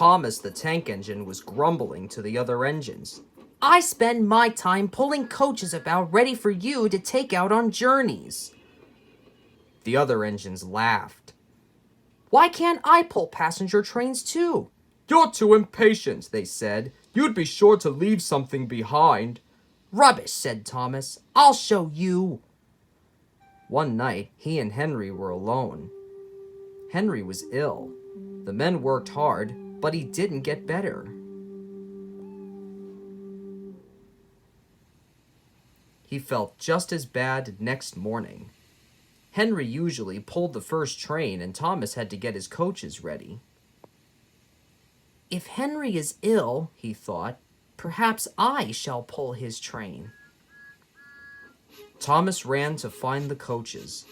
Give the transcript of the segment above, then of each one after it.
Thomas the tank engine was grumbling to the other engines. I spend my time pulling coaches about ready for you to take out on journeys. The other engines laughed. Why can't I pull passenger trains too? You're too impatient, they said. You'd be sure to leave something behind. Rubbish, said Thomas. I'll show you. One night, he and Henry were alone. Henry was ill. The men worked hard, but he didn't get better. He felt just as bad next morning. Henry usually pulled the first train, and Thomas had to get his coaches ready. If Henry is ill, he thought, perhaps I shall pull his train. Thomas ran to find the coaches.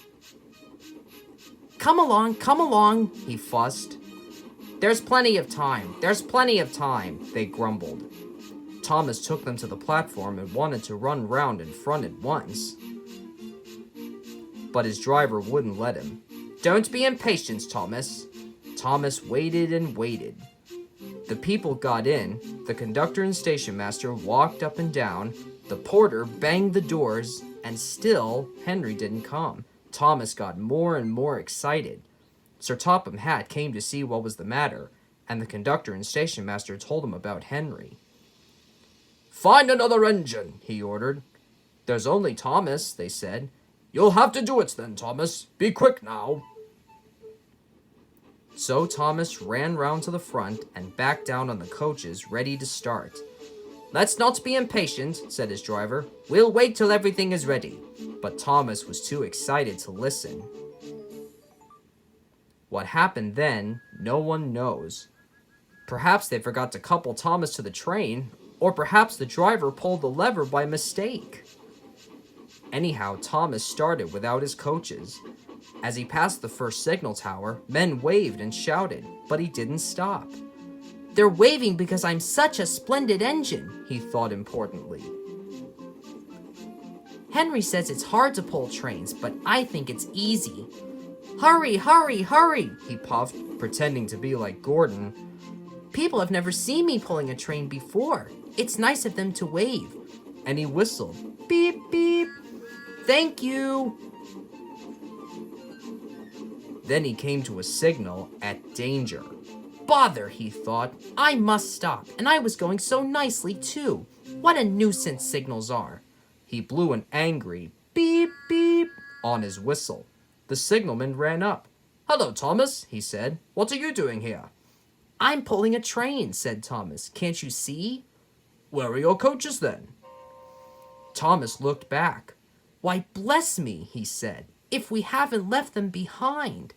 Come along, he fussed. There's plenty of time, they grumbled. Thomas took them to the platform and wanted to run round in front at once. But his driver wouldn't let him. Don't be impatient, Thomas. Thomas waited and waited. The people got in, the conductor and station master walked up and down, the porter banged the doors, and still Henry didn't come. Thomas got more and more excited. Sir Topham Hatt came to see what was the matter, and the conductor and station master told him about Henry. Find another engine, he ordered. There's only Thomas, they said. You'll have to do it then, Thomas. Be quick now. So Thomas ran round to the front and back down on the coaches, ready to start. Let's not be impatient, said his driver. We'll wait till everything is ready. But Thomas was too excited to listen. What happened then, no one knows. Perhaps they forgot to couple Thomas to the train, or perhaps the driver pulled the lever by mistake. Anyhow, Thomas started without his coaches. As he passed the first signal tower, men waved and shouted, but he didn't stop. They're waving because I'm such a splendid engine, he thought importantly. Henry says it's hard to pull trains, but I think it's easy. Hurry, hurry, hurry, he puffed, pretending to be like Gordon. People have never seen me pulling a train before. It's nice of them to wave. And he whistled. Beep, beep. Thank you. Then he came to a signal at danger. Bother, he thought. I must stop, and I was going so nicely, too. What a nuisance signals are. He blew an angry beep, beep on his whistle. The signalman ran up. Hello, Thomas, he said. What are you doing here? I'm pulling a train, said Thomas. Can't you see? Where are your coaches, then? Thomas looked back. Why, bless me, he said, if we haven't left them behind.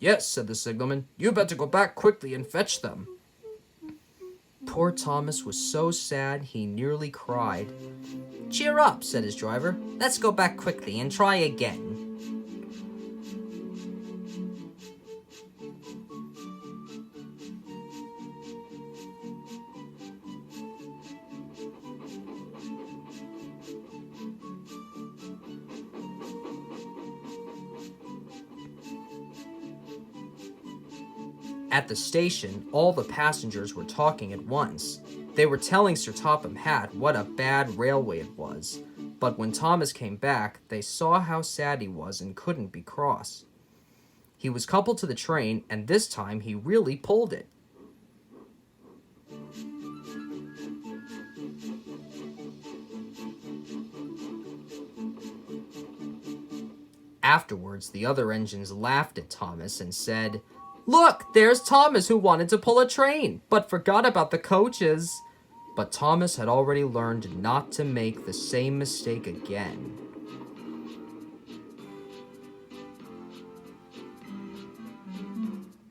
Yes, said the signalman. You better go back quickly and fetch them. Poor Thomas was so sad he nearly cried. Cheer up, said his driver. Let's go back quickly and try again. At the station, all the passengers were talking at once. They were telling Sir Topham Hatt what a bad railway it was. But when Thomas came back, they saw how sad he was and couldn't be cross. He was coupled to the train, and this time he really pulled it. Afterwards, the other engines laughed at Thomas and said, Look, there's Thomas who wanted to pull a train, but forgot about the coaches. But Thomas had already learned not to make the same mistake again.